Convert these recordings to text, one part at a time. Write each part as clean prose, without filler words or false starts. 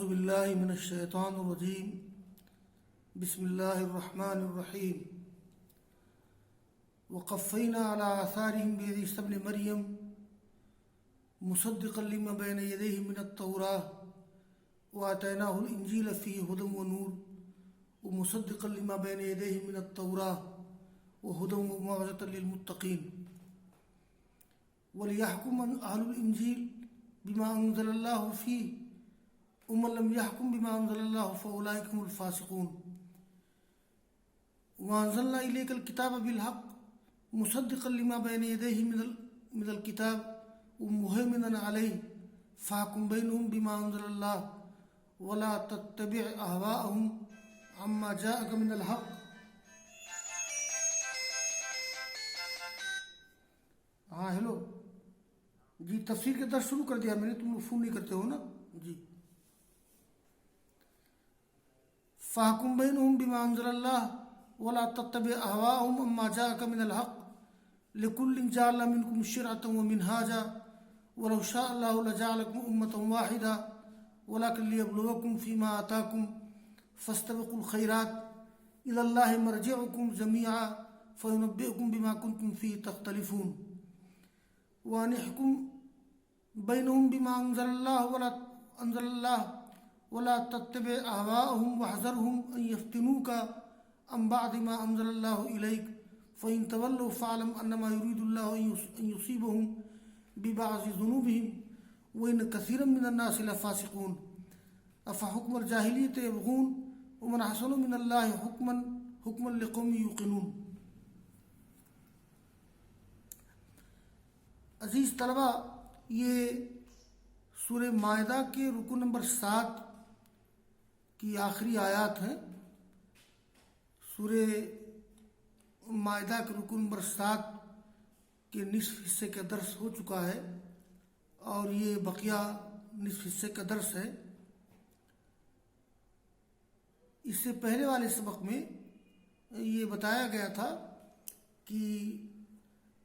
باللہ من الشیطان الرجیم بسم اللہ الرحمن الرحیم وقفینا علی آثارہم بعیسی ابن مریم مصدقا لما بین یدیہ من التوراۃ وآتیناہ الانجیل فیہ ھدی ونور ومصدقا لما بین یدیہ من التوراۃ وھدی وموعظۃ للمتقین ولیحکم اہل الانجیل بما انزل اللہ فیہ ومن لم يحكم بما انزل الله فاولئك هم الفاسقون وانزلنا اليك الكتاب بالحق مصدقا لما بين يديه من الكتاب ومهيمنا عليه فاحكم بينهم بما انزل الله ولا تتبع اهواءهم عما جاءك من الحق. ہاں ہیلو جی، تفسیر کے درس شروع کر دیا میں نے، تم لوگ فون نہیں کرتے ہو نا جی. فاحكم بينهم بما انزل الله ولا تتبع اهواءهم عما جاءك من الحق لكل جعلنا منكم شرعة ومنهاجا ولو شاء الله لجعلكم أمة واحدة ولكن ليبلوكم فيما آتاكم فاستبقوا الخيرات إلى الله مرجعكم جميعا فينبئكم بما كنتم فيه تختلفون وأن يحكم بينهم بما أنزل الله ولا تتبع اهواءهم واحذرهم ان يفتنوك عن بعد ما انزل الله اليك فان تولوا فاعلم انما يريد الله ان يصيبهم ببعض ذنوبهم وان كثيرا من الناس لفاسقون افحكم الجاهليه يبغون ومن احسن من الله حكما لقوم يوقنون. عزیز طلبہ، یہ سورہ مائدہ کے رکو نمبر 7 کی آخری آیات ہیں. سورہ مائدہ کے رکو نمبر 7 کے نصف حصے کا درس ہو چکا ہے اور یہ بقیہ نصف حصے کا درس ہے. اس سے پہلے والے سبق میں یہ بتایا گیا تھا کہ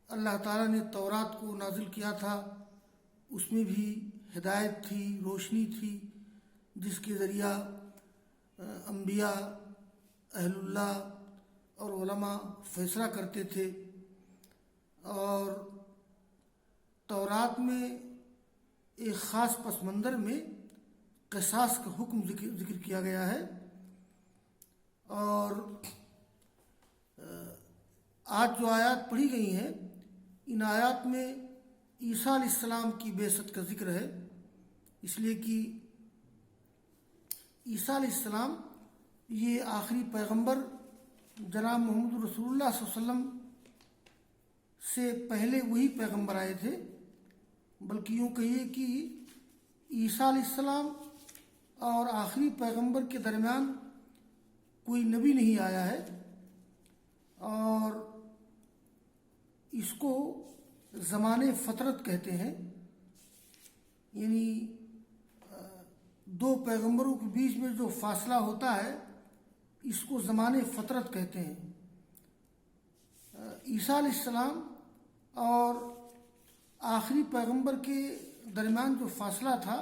اللہ تعالیٰ نے تورات کو نازل کیا تھا، اس میں بھی ہدایت تھی، روشنی تھی، جس کے ذریعہ انبیاء، اہل اللہ اور علماء فیصلہ کرتے تھے. اور تورات میں ایک خاص پس منظر میں قصاص کا حکم ذکر کیا گیا ہے. اور آج جو آیات پڑھی گئی ہیں، ان آیات میں عیسیٰ علیہ السلام کی بعثت کا ذکر ہے، اس لیے کہ عیسیٰ علیہ السلام یہ آخری پیغمبر جناب محمد رسول اللہ صلی اللہ علیہ وسلم سے پہلے وہی پیغمبر آئے تھے. بلکہ یوں کہیے کہ عیسیٰ علیہ السلام اور آخری پیغمبر کے درمیان کوئی نبی نہیں آیا ہے. اور اس کو زمانے فطرت کہتے ہیں، یعنی دو پیغمبروں کے بیچ میں جو فاصلہ ہوتا ہے اس کو زمانے فطرت کہتے ہیں. عیسیٰ علیہ السلام اور آخری پیغمبر کے درمیان جو فاصلہ تھا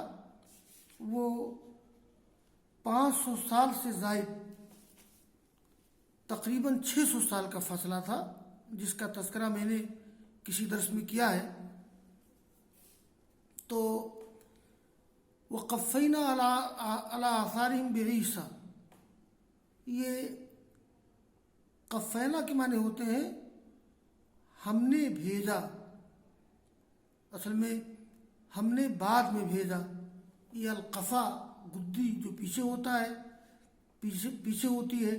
وہ 500 سال سے زائد، تقریباً 600 سال کا فاصلہ تھا، جس کا تذکرہ میں نے کسی درس میں کیا ہے. تو وقفینا علی آثارہم بعیسی، یہ قفینا کے معنی ہوتے ہیں ہم نے بھیجا، اصل میں ہم نے بعد میں بھیجا. یہ القفا گدی جو پیچھے ہوتا ہے، پیچھے ہوتی ہے.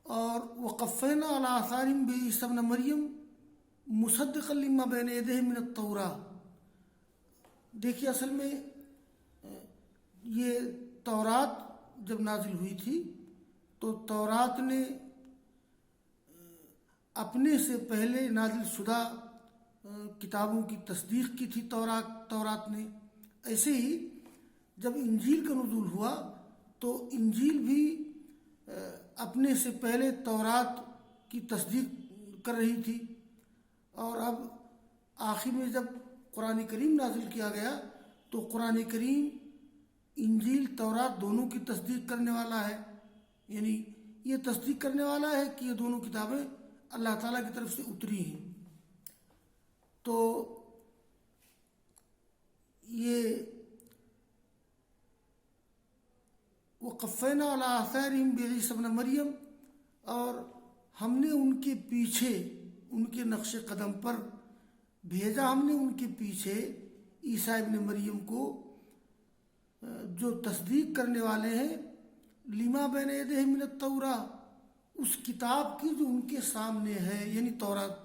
اور وقفینا علی آثارہم بعیسی ابن مریم مصدقا لما بین یدیہ من التوراۃ. دیکھیے، اصل میں یہ تورات جب نازل ہوئی تھی تو تورات نے اپنے سے پہلے نازل شدہ کتابوں کی تصدیق کی تھی. تورات نے ایسے ہی جب انجیل کا نزول ہوا تو انجیل بھی اپنے سے پہلے تورات کی تصدیق کر رہی تھی. اور اب آخر میں جب قرآن کریم نازل کیا گیا تو قرآن کریم انجیل تورات دونوں کی تصدیق کرنے والا ہے، یعنی یہ تصدیق کرنے والا ہے کہ یہ دونوں کتابیں اللہ تعالیٰ کی طرف سے اتری ہیں۔ تو یہ وقفینا علی آثارہم بعیسی ابن مریم، اور ہم نے ان کے پیچھے ان کے نقش قدم پر بھیجا ہم نے ان کے پیچھے عیسیٰ ابن مریم کو جو تصدیق کرنے والے ہیں لما بین یدیہ من التوراۃ، اس کتاب کی جو ان کے سامنے ہے یعنی تورات،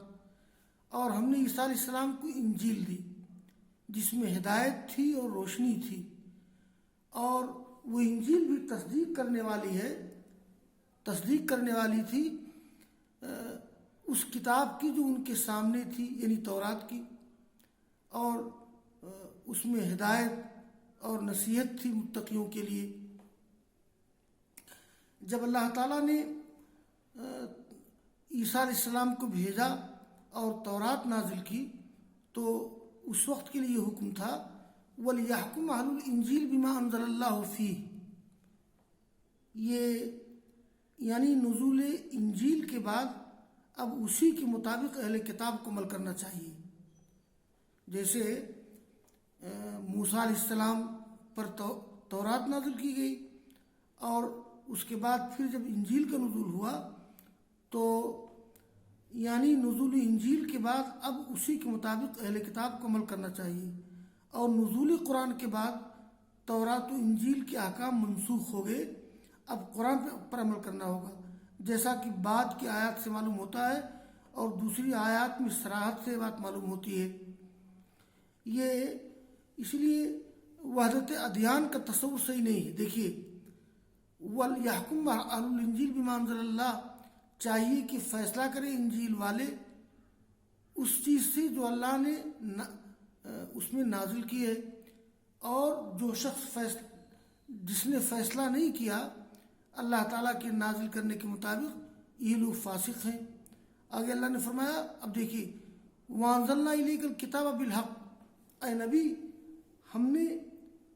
اور ہم نے عیسیٰ علیہ السلام کو انجیل دی جس میں ہدایت تھی اور روشنی تھی، اور وہ انجیل بھی تصدیق کرنے والی تھی اس کتاب کی جو ان کے سامنے تھی یعنی تورات کی، اور اس میں ہدایت اور نصیحت تھی متقیوں کے لیے۔ جب اللہ تعالیٰ نے عیسیٰ علیہ السلام کو بھیجا اور تورات نازل کی تو اس وقت کے لیے یہ حکم تھا وَلْيَحْكُمْ أَهْلُ الْإِنْجِيلِ بِمَا أَنزَلَ اللَّهُ فِيهِ، یہ یعنی نزول انجیل کے بعد اب اسی کے مطابق اہل کتاب کو عمل کرنا چاہیے۔ جیسے موسیٰ علیہ السلام پر تورات نازل کی گئی، اور اس کے بعد پھر جب انجیل کا نزول ہوا تو یعنی نزول انجیل کے بعد اب اسی کے مطابق اہل کتاب کو عمل کرنا چاہیے، اور نزول قرآن کے بعد تورات و انجیل کے احکام منسوخ ہو گئے، اب قرآن پر عمل کرنا ہوگا، جیسا کہ بعد کی آیات سے معلوم ہوتا ہے اور دوسری آیات میں صراحت سے بات معلوم ہوتی ہے۔ یہ اس لیے وحدت ادیان کا تصور صحیح نہیں ہے۔ دیکھیے وَلْيَحْكُمْ أَهْلُ الْإِنْجِيلِ بِمَا أَنزَلَ اللَّهُ، چاہیے کہ فیصلہ کرے انجیل والے اس چیز سے جو اللہ نے اس میں نازل کی ہے، اور جو شخص جس نے فیصلہ نہیں کیا اللہ تعالیٰ کے نازل کرنے کے مطابق یہ لوگ فاسق ہیں۔ آگے اللہ نے فرمایا، اب دیکھیے وَأَنزَلْنَا إِلَيْكَ الْكِتَابَ بِالْحَقِّ، اے نبی ہم نے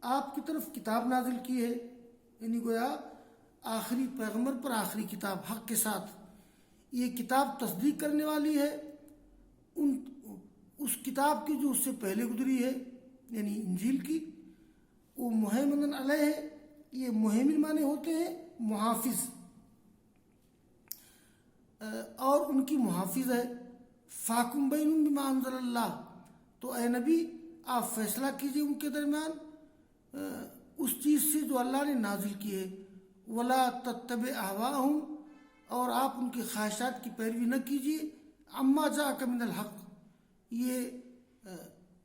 آپ کی طرف کتاب نازل کی ہے، یعنی گویا آخری پیغمبر پر آخری کتاب حق کے ساتھ، یہ کتاب تصدیق کرنے والی ہے اس کتاب کی جو اس سے پہلے گزری ہے یعنی انجیل کی، وہ مہیمن علیہ ہے۔ یہ مہیمن معنی ہوتے ہیں محافظ، اور ان کی محافظ ہے۔ فاحکم بینہم بما انزل اللہ، تو اے نبی آپ فیصلہ کیجئے ان کے درمیان اس چیز سے جو اللہ نے نازل کی ہے۔ ولا تتبع اہواءہم، اور آپ ان کی خواہشات کی پیروی نہ کیجیے۔ عما جاءک من الحق، یہ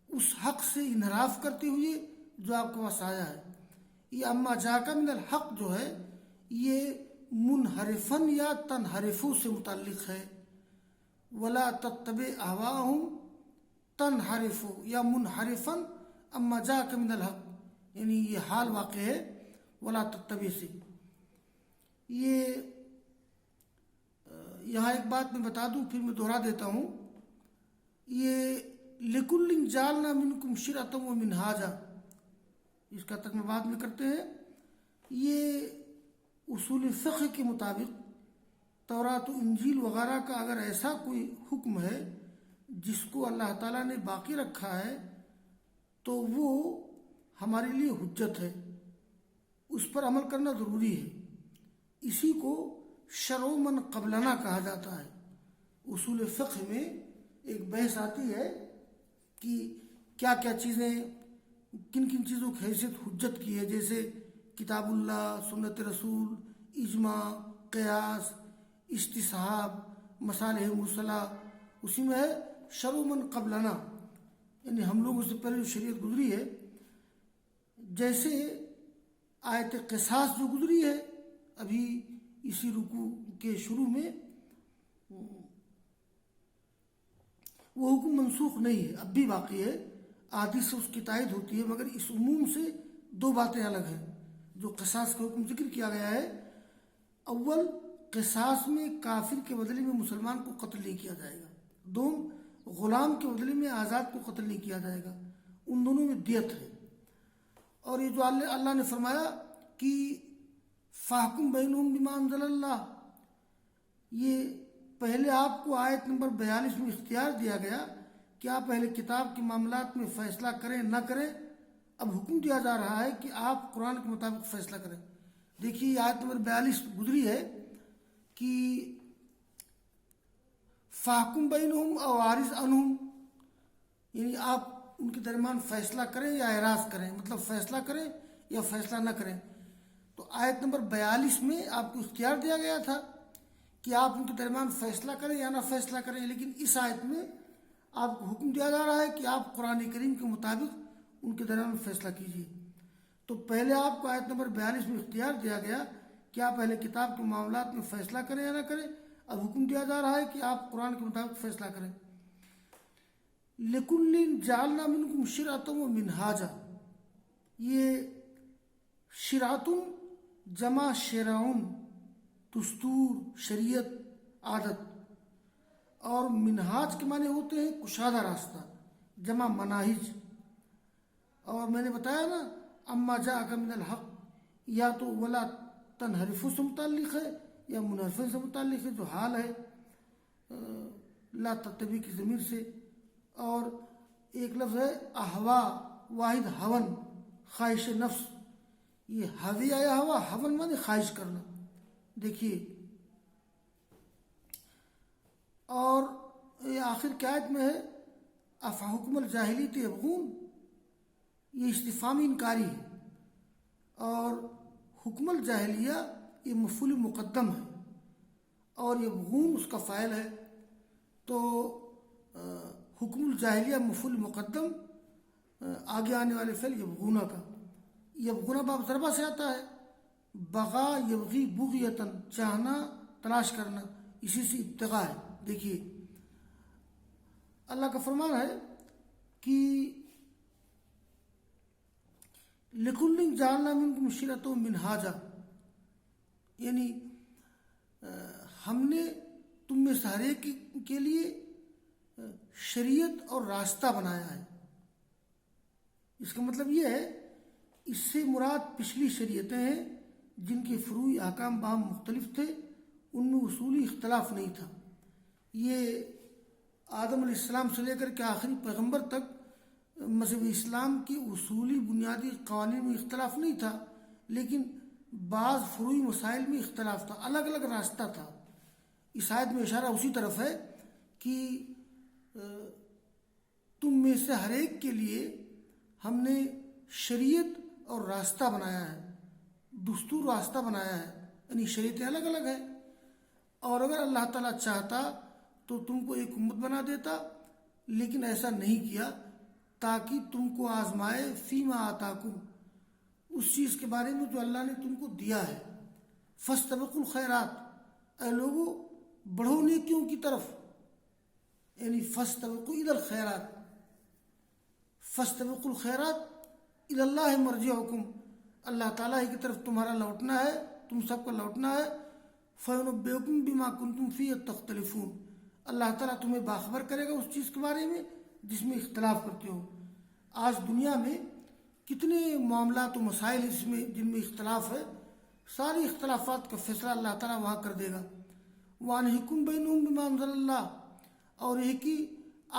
اس حق سے انحراف کرتے ہوئے جو آپ کے پاس آیا ہے۔ یہ عما جاءک من الحق جو ہے یہ منحرفن یا تنحرفو سے متعلق ہے۔ ولا تتبع اہواءہم تنحرفو یا منحرفن عما جاءک من الحق، یعنی یہ حال واقع ہے ولا تتبع سے۔ یہ یہاں ایک بات میں بتا دوں پھر میں دہرا دیتا ہوں، یہ لِكُلٍّ جَعَلْنَا مِنْكُمْ شِرْعَةً وَمِنْهَاجًا، اس کا ترجمہ بعد میں کرتے ہیں۔ یہ اصول فقہ کے مطابق تورات و انجیل وغیرہ کا اگر ایسا کوئی حکم ہے جس کو اللہ تعالیٰ نے باقی رکھا ہے تو وہ ہمارے لیے حجت ہے، اس پر عمل کرنا ضروری ہے۔ اسی کو شرع من قبلنا کہا جاتا ہے۔ اصول فقہ میں ایک بحث آتی ہے کہ کیا کیا چیزیں کن کن چیزوں کی حیثیت حجت کی ہے، جیسے کتاب اللہ، سنت رسول، اجماع، قیاس، استصحاب، مصالح مرسلہ۔ اسی میں ہے شرع من قبلنا، یعنی ہم لوگوں سے پہلے جو شریعت گزری ہے، جیسے آیت قصاص جو گزری ہے ابھی اسی رکوع کے شروع میں، وہ حکم منسوخ نہیں ہے، اب بھی باقی ہے، احادیث سے اس کی تائید ہوتی ہے، مگر اس عموم سے دو باتیں الگ ہیں۔ جو قصاص کا حکم ذکر کیا گیا ہے، اول قصاص میں کافر کے بدلے میں مسلمان کو قتل نہیں کیا جائے گا، دوم غلام کے بدلے میں آزاد کو قتل نہیں کیا جائے گا، ان دونوں میں دیت ہے۔ اور یہ جو اللہ نے فرمایا کہ فاحکم بینہم بما انزل اللہ، یہ پہلے آپ کو آیت نمبر 42 میں اختیار دیا گیا کہ آپ اہل کتاب کے معاملات میں فیصلہ کریں نہ کریں، اب حکم دیا جا رہا ہے کہ آپ قرآن کے مطابق فیصلہ کریں۔ دیکھیے آیت نمبر 42 گزری ہے کہ فاحکم بینہم او عارض عنہم، یعنی آپ ان کے درمیان فیصلہ کریں یا اعراض کریں، مطلب فیصلہ کریں یا فیصلہ نہ کریں۔ تو آیت نمبر 42 میں آپ کو اختیار دیا گیا تھا کہ آپ ان کے درمیان فیصلہ کریں یا نہ فیصلہ کریں، لیکن اس آیت میں آپ کو حکم دیا جا رہا ہے کہ آپ قرآن کریم کے مطابق ان کے درمیان فیصلہ کیجیے۔ تو پہلے آپ کو آیت نمبر 42 میں اختیار دیا گیا کہ آپ اہل کتاب کے معاملات میں فیصلہ کریں یا نہ کریں، اب حکم دیا جا رہا ہے کہ آپ قرآن کے مطابق فیصلہ کریں۔ لِكُلٍّ جَعَلْنَا مِنْكُمْ شِرْعَةً وَمِنْهَاجًا، یہ شرعتن جمع شرعن، دستور، شریعت، عادت، اور منہاج کے معنی ہوتے ہیں کشادہ راستہ، جمع مناہج۔ اور میں نے بتایا نا اما جاءک من الحق، یا تو ولا تنحرف سے متعلق ہے یا منحرف سے متعلق ہے جو حال ہے لا تتبع کی ضمیر سے، اور ایک لفظ ہے احوا، واحد ہون، خواہش نفس، یہ حوی آیا ہوا، ہون مانے خواہش کرنا۔ دیکھیے اور یہ آخر کی آیت میں ہے افحکم الجاہلیت یبغون، یہ استفہامی انکاری ہے، اور حکم الجاہلیہ یہ مفعول مقدم ہے اور یبغون اس کا فاعل ہے، تو حکم الجاہلیہ مفعول مقدم، آگے آنے والے فعل یبغون کا، یبغون باب ضربہ سے آتا ہے، بغا یبغی بغیتن، چاہنا، تلاش کرنا، اسی سے ابتغاء ہے۔ دیکھیے اللہ کا فرمان ہے کہ لِكُلٍّ جَعَلْنَا مِنْكُمْ شِرْعَةً وَمِنْهَاجًا، یعنی ہم نے تم میں سے ہر ایک کے لیے شریعت اور راستہ بنایا ہے۔ اس کا مطلب یہ ہے، اس سے مراد پچھلی شریعتیں ہیں جن کے فروعی احکام باہم مختلف تھے، ان میں اصولی اختلاف نہیں تھا۔ یہ آدم علیہ السلام سے لے کر کے آخری پیغمبر تک مذہب اسلام کی اصولی بنیادی قوانین میں اختلاف نہیں تھا، لیکن بعض فروعی مسائل میں اختلاف تھا، الگ الگ راستہ تھا۔ اس آیت میں اشارہ اسی طرف ہے کہ تم میں سے ہر ایک کے لیے ہم نے شریعت اور راستہ بنایا ہے، دستور راستہ بنایا ہے، یعنی شریعتیں الگ الگ ہیں، اور اگر اللہ تعالیٰ چاہتا تو تم کو ایک امت بنا دیتا، لیکن ایسا نہیں کیا تاکہ تم کو آزمائے فیما آتاکم، اس چیز کے بارے میں جو اللہ نے تم کو دیا ہے۔ فاستبقوا الخیرات، اے لوگو بڑھو نیکیوں کی طرف، یعنی فاستبقوا الی الخیرات، فاستبقوا الخیرات الی اللہ مرجعکم، اللہ تعالیٰ ہی کی طرف تمہارا لوٹنا ہے، تم سب کا لوٹنا ہے۔ فینبئکم بما کنتم فیہ تختلفون، اللہ تعالیٰ تمہیں باخبر کرے گا اس چیز کے بارے میں جس میں اختلاف کرتے ہو۔ آج دنیا میں کتنے معاملات و مسائل اس میں جن میں اختلاف ہے، ساری اختلافات کا فیصلہ اللہ تعالیٰ وہاں کر دے گا۔ وَأَنْحِكُمْ بَيْنَهُمْ بِمَا أَنزَلَ اللَّهُ، اور یہ کہ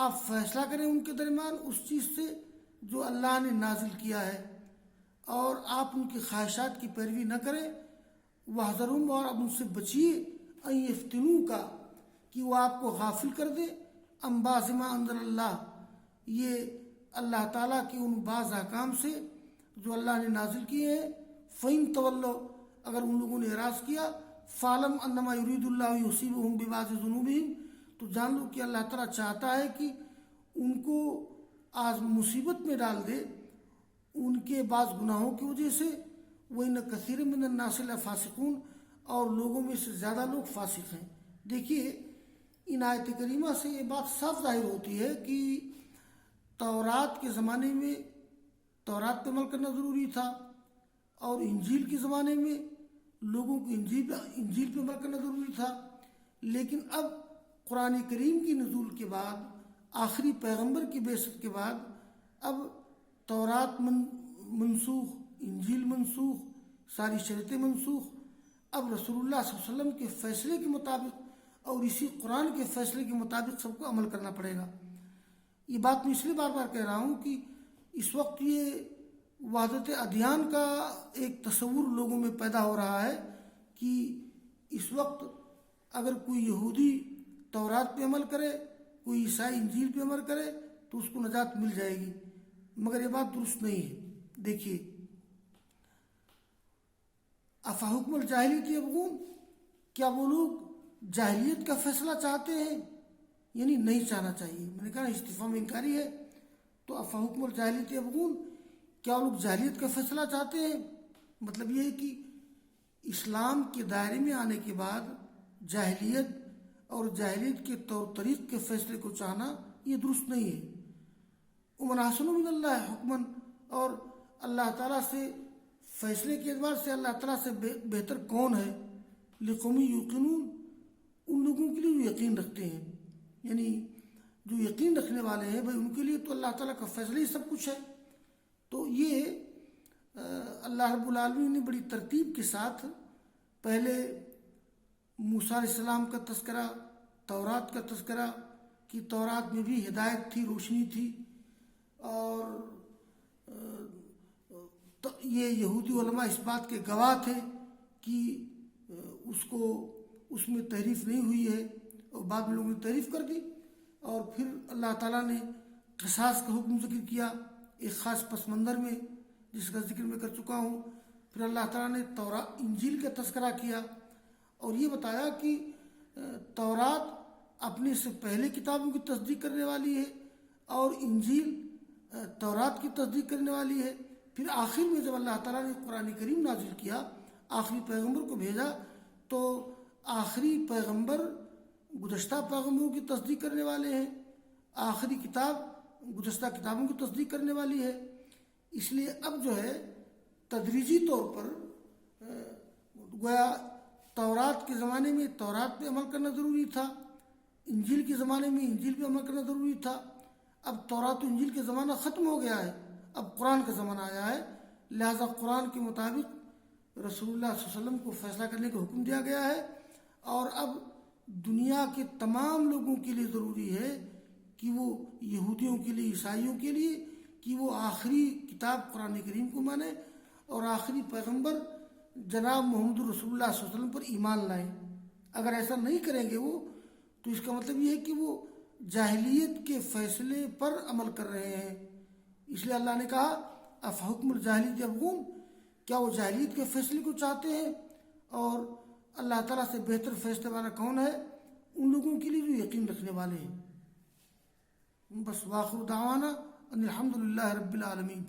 آپ فیصلہ کریں ان کے درمیان اس چیز سے جو اللہ نے نازل کیا ہے، اور آپ ان کی خواہشات کی پیروی نہ کریں۔ وَاحْذَرْهُمْ، اور اب ان سے بچیے، أَن يَفْتِنُوكَ، کہ وہ آپ کو غافل کر دے، عن بَعْضِ مَا أَنزَلَ اللَّهُ، یہ اللہ تعالیٰ کی ان بعض احکام سے جو اللہ نے نازل کیے ہیں۔ فَإِن تَوَلَّوْا، اگر ان لوگوں نے اعراض کیا، فَاعْلَمْ أَنَّمَا يُرِيدُ اللَّهُ يُصِيبَهُم بِبَعْضِ ذُنُوبِهِمْ، تو جان لو کہ اللہ تعالیٰ چاہتا ہے کہ ان کو مصیبت میں ڈال دے ان کے بعض گناہوں کی وجہ سے۔ وَإِنَّ كَثِيرًا مِنَ النَّاسِ لَفَاسِقُونَ، اور لوگوں میں سے زیادہ لوگ فاسق ہیں۔ دیکھیے ان آیت کریمہ سے یہ بات صاف ظاہر ہوتی ہے کہ تورات کے زمانے میں تورات پہ عمل کرنا ضروری تھا، اور انجیل کے زمانے میں لوگوں کو انجیل پہ عمل کرنا ضروری تھا، لیکن اب قرآن کریم کی نزول کے بعد، آخری پیغمبر کی بعثت کے بعد، اب تورات منسوخ، انجیل منسوخ، ساری شریعتیں منسوخ، اب رسول اللہ صلی اللہ علیہ وسلم کے فیصلے کے مطابق اور اسی قرآن کے فیصلے کے مطابق سب کو عمل کرنا پڑے گا۔ یہ بات میں اس لیے بار بار کہہ رہا ہوں کہ اس وقت یہ وحدت ادیان کا ایک تصور لوگوں میں پیدا ہو رہا ہے کہ اس وقت اگر کوئی یہودی تورات پہ عمل کرے، کوئی عیسائی انجیل پہ عمل کرے تو اس کو نجات مل جائے گی، مگر یہ بات درست نہیں ہے۔ دیکھیے، افحکم الجاہلیت یبغون، کیا وہ لوگ جاہلیت کا فیصلہ چاہتے ہیں؟ یعنی نہیں چاہنا چاہیے، میں نے کہا استفہام انکاری ہے۔ تو افحکم الجاہلیت یبغون، کیا وہ لوگ جاہلیت کا فیصلہ چاہتے ہیں؟ مطلب یہ ہے کہ اسلام کے دائرے میں آنے کے بعد جاہلیت اور جاہلیت کے طور طریق کے فیصلے کو چاہنا یہ درست نہیں ہے۔ ومن احسن من اللہ حکمن، اور اللہ تعالیٰ سے فیصلے کے اعتبار سے اللہ تعالیٰ سے بہتر کون ہے؟ لقوم یوقنون، ان لوگوں کے لیے جو یقین رکھتے ہیں، یعنی جو یقین رکھنے والے ہیں بھائی ان کے لیے تو اللہ تعالیٰ کا فیصلہ ہی سب کچھ ہے۔ تو یہ اللہ رب العالمین نے بڑی ترتیب کے ساتھ پہلے موسیٰ علیہ السلام کا تذکرہ، تورات کا تذکرہ کہ تورات میں بھی ہدایت تھی، روشنی تھی، اور یہ یہودی علماء اس بات کے گواہ تھے کہ اس میں تحریف نہیں ہوئی ہے، اور بعد میں لوگوں نے تحریف کر دی۔ اور پھر اللہ تعالیٰ نے قصاص کا حکم ذکر کیا ایک خاص پس منظر میں، جس کا ذکر میں کر چکا ہوں۔ پھر اللہ تعالیٰ نے انجیل کا تذکرہ کیا اور یہ بتایا کہ تورات اپنے سے پہلے کتابوں کی تصدیق کرنے والی ہے اور انجیل تورات کی تصدیق کرنے والی ہے۔ پھر آخر میں جب اللہ تعالیٰ نے قرآن کریم نازل کیا، آخری پیغمبر کو بھیجا، تو آخری پیغمبر گزشتہ پیغمبروں کی تصدیق کرنے والے ہیں، آخری کتاب گزشتہ کتابوں کی تصدیق کرنے والی ہے۔ اس لیے اب جو ہے تدریجی طور پر گویا تورات کے زمانے میں تورات پہ عمل کرنا ضروری تھا، انجیل کے زمانے میں انجیل پہ عمل کرنا ضروری تھا۔ اب تورات و انجیل کا زمانہ ختم ہو گیا ہے، اب قرآن کا زمانہ آیا ہے، لہذا قرآن کے مطابق رسول اللہ صلی اللہ علیہ وسلم کو فیصلہ کرنے کا حکم دیا گیا ہے۔ اور اب دنیا کے تمام لوگوں کے لیے ضروری ہے کہ وہ یہودیوں کے لیے، عیسائیوں کے لیے، کہ وہ آخری کتاب قرآن کریم کو مانیں اور آخری پیغمبر جناب محمد رسول اللہ صلی اللہ علیہ وسلم پر ایمان لائیں۔ اگر ایسا نہیں کریں گے وہ، تو اس کا مطلب یہ ہے کہ وہ جاہلیت کے فیصلے پر عمل کر رہے ہیں۔ اس لیے اللہ نے کہا افحکم الجاہلیت یبغون، کیا وہ جاہلیت کے فیصلے کو چاہتے ہیں؟ اور اللہ تعالیٰ سے بہتر فیصلے والا کون ہے؟ ان لوگوں کے لیے جو یقین رکھنے والے ہیں۔ بس واخر دعوانا ان الحمد للہ رب العالمین۔